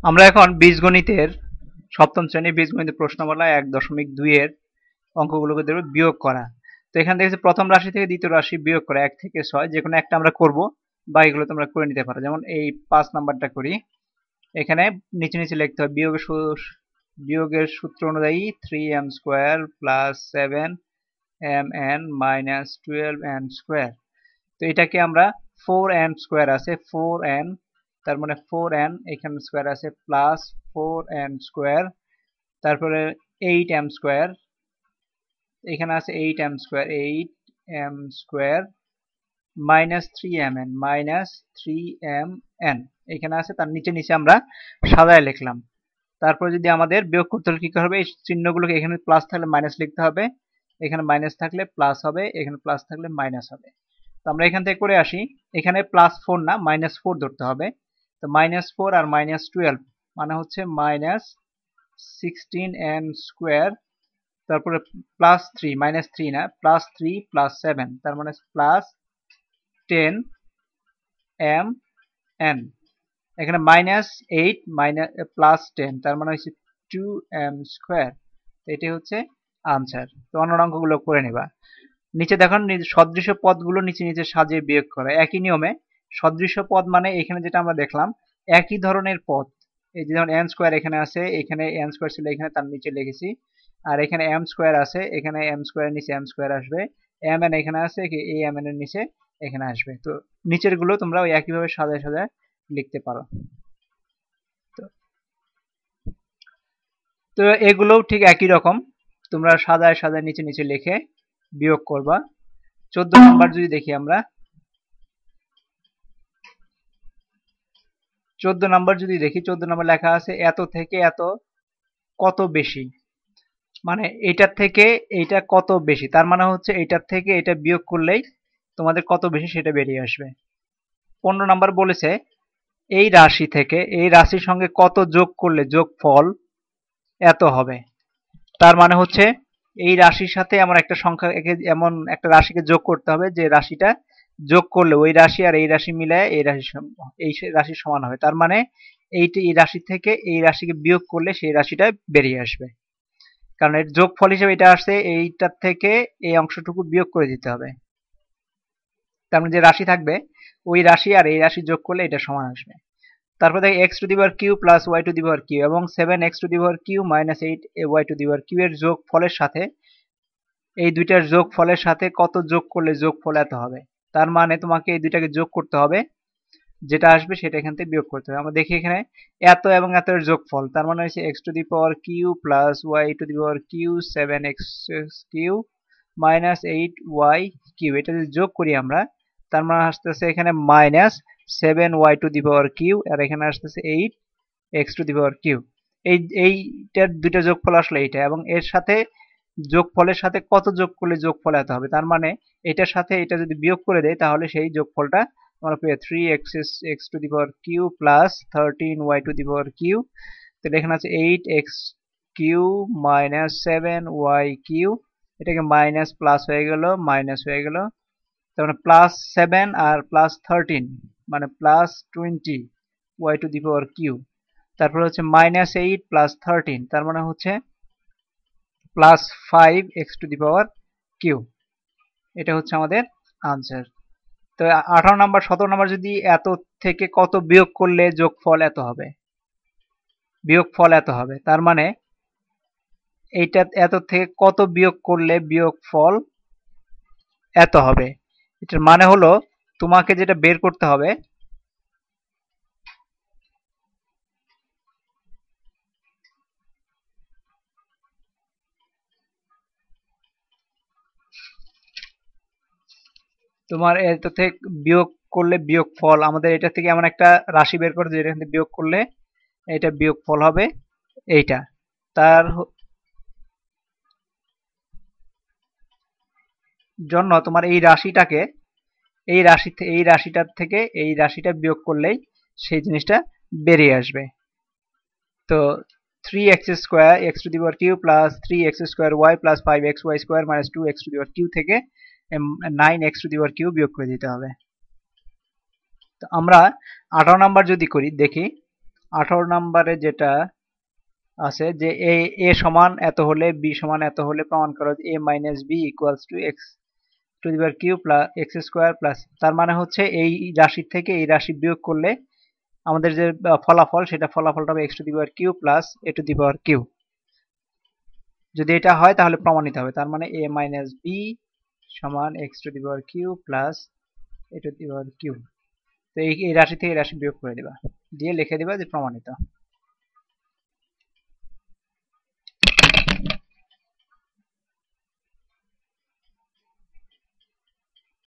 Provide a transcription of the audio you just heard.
আমরা এখন বীজগণিতের সপ্তম শ্রেণীর বীজগণিতের প্রশ্নমালা 1.2 এর অঙ্কগুলোকে দেব বিয়োগ করা। তো এখান থেকে প্রথম রাশি থেকে দ্বিতীয় রাশি বিয়োগ করা 1 থেকে 6 যে কোনো একটা আমরা করব, বা এগুলো তোমরা করে নিতে পারো। যেমন এই 5 নাম্বারটা করি। এখানে নিচে নিচে লিখতে হবে বিয়োগের সূত্র অনুযায়ী 3m square plus 7mn minus 12n square. তো এটাকে আমরা 4n স্কয়ার আছে 4n, তার মানে 4n এখানে স্কয়ার আছে প্লাস 4n স্কয়ার, তারপরে 8m স্কয়ার, এখানে আছে 8m square 8m square minus 3mn এখানে আছে, তার নিচে নিচে আমরা সাজায় লিখলাম। তারপর যদি আমাদের বিয়োগ করতে হলে কি হবে, এই চিহ্নগুলোকে এখানে প্লাস থাকলে মাইনাস লিখতে হবে, এখানে মাইনাস থাকলে প্লাস হবে, এখানে প্লাস থাকলে মাইনাস হবে। তো আমরা এখান থেকে করে আসি, এখানে +4 না -4 ধরতে হবে। তো -4 আর -12 মানে হচ্ছে -16n স্কয়ার, তারপরে +3 -3 না +3 +7 তার মানে +10mn, এখানে -8 +10 তার মানে হচ্ছে 2m স্কয়ার। এটাই হচ্ছে আনসার। তো অন্য অঙ্কগুলো করে নেবা। নিচে দেখুন সদৃশ্য পদগুলো নিচে নিচে সাজিয়ে বিয়োগ করা একই নিয়মে। সদৃশ্য পদ মানে এখানে যেটা আমরা দেখলাম একই ধরনের পদ। এই যে যেমন n স্কয়ার এখানে আছে, এখানে n স্কয়ার ছিল এখানে, তার নিচে লিখেছি। আর এখানে m স্কয়ার আছে, এখানে m স্কয়ারের নিচে m স্কয়ার আসবে। mn এখানে আছে, এই mn এর নিচে এখানে আসবে। তো নিচের গুলো তোমরা ওই একইভাবে সাজায় সাজায় লিখতে পারো। তো এগুলোও ঠিক একই রকম, তোমরা সাজায় সাজায় নিচে নিচে লিখে বিয়োগ করবা। 14 নাম্বার যদি দেখি আমরা, 14 নাম্বার লেখা আছে এত থেকে এত কত বেশি, মানে এটার থেকে এইটা কত বেশি, তার মানে হচ্ছে এইটার থেকে এটা বিয়োগ করলেই তোমাদের কত বেশি সেটা বেরিয়ে আসবে। 15 নাম্বার বলেছে এই রাশি থেকে এই রাশির সঙ্গে কত যোগ করলে যোগফল এত হবে। তার মানে হচ্ছে এই রাশির সাথে এমন একটা সংখ্যা, এমন একটা রাশিকে যোগ করতে হবে যে রাশিটা যোগ করলে ওই রাশি আর এই রাশি মিলায় এই রাশির সমান হবে। তার মানে এই রাশি থেকে এই রাশিকে বিয়োগ করলে সেই রাশিটা বেরিয়ে আসবে, কারণ এর যোগফল হিসেবে এটা আসছে, এইটার থেকে এই অংশটুকু বিয়োগ করে দিতে হবে। তার মানে যে রাশি থাকবে ওই রাশি আর এই রাশি যোগ করলে এটা সমান আসবে। তারপর দেখো x to the power Q plus y to the power Q এবং 7x to the power Q minus 8y to the power Q এর যোগফলের সাথে এই দুইটার যোগফলের সাথে কত যোগ করলে যোগফল এত হবে। তার মানে তোমাকে এই দুইটাকে যোগ করতে হবে, যেটা আসবে সেটা এখান থেকে বিয়োগ করতে হবে। আমরা দেখি এখানে এত এবং এত এর যোগফল, তার মানে হচ্ছে x to the power Q plus y to the power Q 7x Q minus 8y Q, এটা যদি যোগ করি আমরা, তার মানে আসতেছে এখানে minus 7y to the power Q আর এখানে আসতেছে 8x two the power Q. এইটার দুইটা যোগফল আসলে এইটা, এবং এর সাথে যোগফলের সাথে কত যোগ করলে যোগফল এত হবে। তার মানে এটার সাথে এটা যদি বিয়োগ করে দেয় তাহলে সেই যোগফলটা আমরা পেয়ে 3x to the power Q plus 13y to the power Q. তাহলে এখানে আছে 8x Q minus 7y Q, এটাকে মাইনাস প্লাস হয়ে গেল মাইনাস হয়ে গেল, তার মানে প্লাস 7 আর প্লাস 13 মানে plus 20y to the power Q. তারপর হচ্ছে মাইনাস 8 প্লাস 13 তার মানে হচ্ছে plus 5x to the power Q. এটা হচ্ছে আমাদের আনসার। তো 18 নাম্বার 17 নাম্বার যদি এত থেকে কত বিয়োগ করলে যোগফল এত হবে, বিয়োগফল এত হবে, তার মানে এইটা এত থেকে কত বিয়োগ করলে বিয়োগফল এত হবে। এটার মানে হলো তোমাকে যেটা বের করতে হবে, তোমার এটা থেকে বিয়োগ করলে বিয়োগফল, আমাদের এটা থেকে এমন একটা রাশি বের করতে যেটা থেকে বিয়োগ করলে এটা বিয়োগফল হবে এইটা। তার জন্য তোমার এই রাশিটাকে এই রাশিটার থেকে এই রাশিটা বিয়োগ করলেই সেই জিনিসটা বেরিয়ে আসবে। তো 3x square X to the power Q plus 3x square Y plus 5xy square minus 2x to the power Q থেকে 9x two the power Q বিয়োগ করে দিতে হবে। তো আমরা 18 নাম্বার যদি করি দেখি, 18 নম্বরে যেটা আছে যে এ সমান এত হলে বি সমান এত হলে প্রমাণ করো A minus B equals to X to the power Q plus X square plus, তার মানে হচ্ছে এই রাশির থেকে এই রাশি বিয়োগ করলে আমাদের যে ফলাফল সেটা ফলাফলটা হবে X to the power Q plus A to the power Q. যদি এটা হয় তাহলে প্রমাণিত হবে, তার মানে এ মাইনাস বি সমান X to the power Q plus A to the power Q. তো এই রাশি থেকে এই রাশি বিয়োগ করে দিবা, দিয়ে লিখে দিবা যে প্রমাণিত।